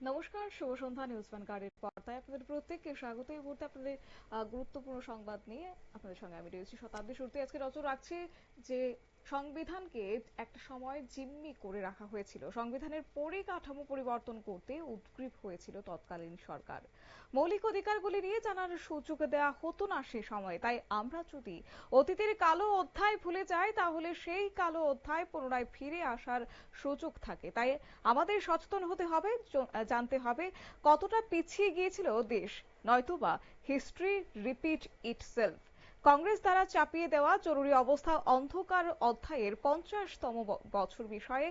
নমস্কার, শুভ সন্ধ্যা। নিউজ ভ্যানগার্ডের পর্দায় আপনাদের প্রত্যেককে স্বাগত। এই মুহূর্তে আপনাদের গুরুত্বপূর্ণ সংবাদ নিয়ে আপনাদের সঙ্গে আমি রয়েছি শতাব্দী শুরুতে। আজকে নজর রাখছি যে সংবিধানকে একটা সময় জিম্মি করে রাখা হয়েছিল। সংবিধানের পরিকাঠামো পরিবর্তন করতে উদ্গ্রীব হয়েছিল তৎকালীন সরকার। মৌলিক অধিকারগুলি নিয়ে জানার সুযোগ দেওয়া হতো না সে সময়। তাই আমরা যদি অতীতের কালো অধ্যায় ভুলে যাই, তাহলে সেই কালো অধ্যায় পুনরায় ফিরে আসার সুযোগ থাকে। তাই আমাদের সচেতন হতে হবে, জানতে হবে কতটা পিছিয়ে গিয়েছিল দেশ, নয়তোবা হিস্ট্রি রিপিট ইটসেলফ। কংগ্রেস দ্বারা চাপিয়ে দেওয়া জরুরি অবস্থা অন্ধকার অধ্যায়ের 50তম বছর বিষয়ে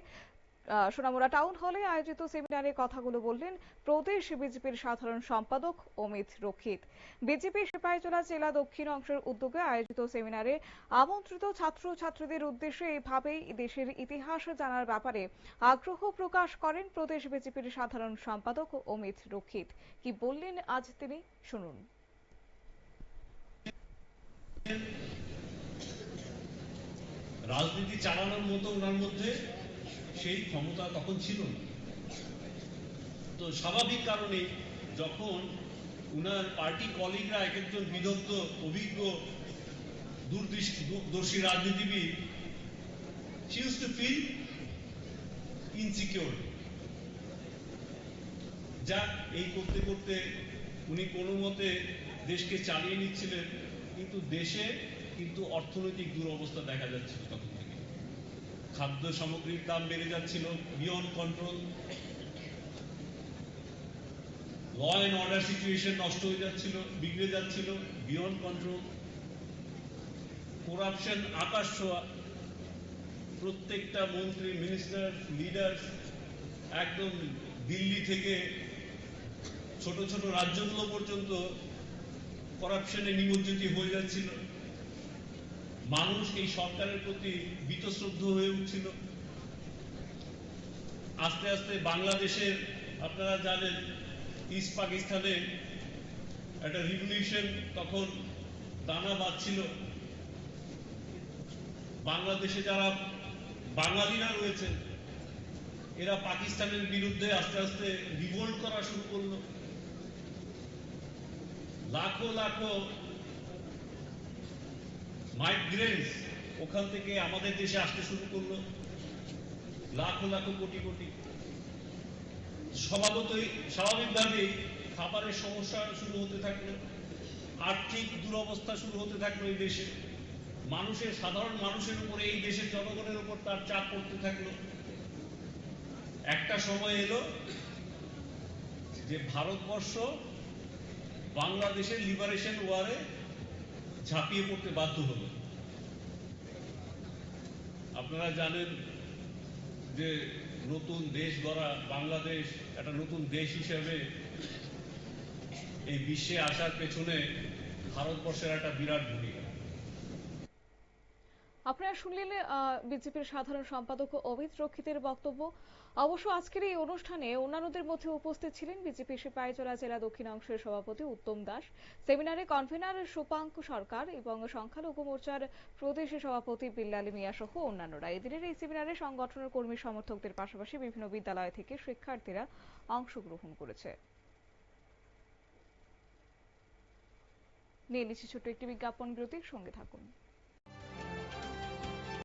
সোনামুড়া টাউন হলে আয়োজিত সেমিনারে কথাগুলো বললেন প্রদেশ বিজেপির সাধারণ সম্পাদক অমিত রক্ষিত। বিজেপি সিপাহীজলা জেলা দক্ষিণ অংশের উদ্যোগে আয়োজিত সেমিনারে আমন্ত্রিত ছাত্র ছাত্রীদের উদ্দেশ্যে এভাবেই দেশের ইতিহাস জানার ব্যাপারে আগ্রহ প্রকাশ করেন প্রদেশ বিজেপির সাধারণ সম্পাদক অমিত রক্ষিত। কি বললেন আজ তিনি, শুনুন। রাজনীতি চালানোর মতো ওনার মধ্যে সেই ক্ষমতা তখন ছিল না। তো স্বাভাবিক কারণে যখন উনার পার্টি কলিগরা এক একজন বিদগ্ধ, অভিজ্ঞ, দূরদর্শী রাজনীতিবিদ, she used to feel insecure। যা এই করতে করতে উনি কোনো মতে দেশকে চালিয়ে নিচ্ছিলেন, কিন্তু দেশে কিন্তু অর্থনৈতিক দুরবস্থা দেখা যাচ্ছিল তখন থেকে। খাদ্য সামগ্রীর দাম বেড়ে যাচ্ছিল beyond control, law and order situation নষ্ট হয়ে যাচ্ছিল, বিগড়ে যাচ্ছিল বিয়ন্ড কন্ট্রোল, করাপশন আকাশ ছোঁয়া। প্রত্যেকটা মন্ত্রী, মিনিস্টার, লিডার একদম দিল্লি থেকে ছোট ছোট রাজ্যগুলো পর্যন্ত করাপশনে নিমজ্জিত হয়ে যাচ্ছিল। মানুষ এই সরকারের প্রতি বীতশ্রদ্ধ হয়ে উঠছিল। আস্তে আস্তে বাংলাদেশের, আপনারা জানেন, ইস্ট পাকিস্তানে একটা রিভলিউশন তখন দানা বাঁধছিল। বাংলাদেশে যারা বাঙালিরা রয়েছেন, এরা পাকিস্তানের বিরুদ্ধে আস্তে আস্তে রিভোল্ট করা শুরু করলো। লাখো লাখো মাইগ্রেন্টস ওখান থেকে আমাদের দেশে আসতে শুরু করলো, লাখো লাখো কোটি কোটি। স্বাভাবিকভাবেই খাবারের সমস্যা শুরু হতে থাকলো, আর্থিক দুরবস্থা শুরু হতে থাকলো এই দেশে। সাধারণ মানুষের উপরে, এই দেশের জনগণের উপর তার চাপ পড়তে থাকলো। একটা সময় এলো যে ভারতবর্ষ বাংলাদেশের লিবারেশন ওয়ারে ঝাঁপিয়ে পড়তে বাধ্য হলো। আপনারা জানেন যে নতুন দেশ গড়া বাংলাদেশ একটা নতুন দেশ হিসেবে এই বিশ্বে আসার পেছনে ভারতবর্ষের একটা বিরাট ভূমিকা। আপনারা শুনলেন বিজেপির সাধারণ সম্পাদক অমিত রক্ষিতের বক্তব্য। অবশ্য আজকের এই অনুষ্ঠানে অন্যান্যদের মধ্যে উপস্থিত ছিলেন বিজেপি সিপাহীজলা জেলা দক্ষিণাংশের সভাপতি উত্তম দাস, সেমিনারে কনভেনার সুপাঙ্কু সরকার এবং সংখ্যালঘু মোর্চার প্রদেশ সভাপতি বিল্লাল মিয়া সহ অন্যান্যরা। এদিনের এই সেমিনারে সংগঠনের কর্মী সমর্থকদের পাশাপাশি বিভিন্ন বিদ্যালয় থেকে শিক্ষার্থীরা অংশগ্রহণ করেছে। নিয়ে নিচ্ছি ছোট্ট একটি বিজ্ঞাপন বিরতির সঙ্গে থাকুন।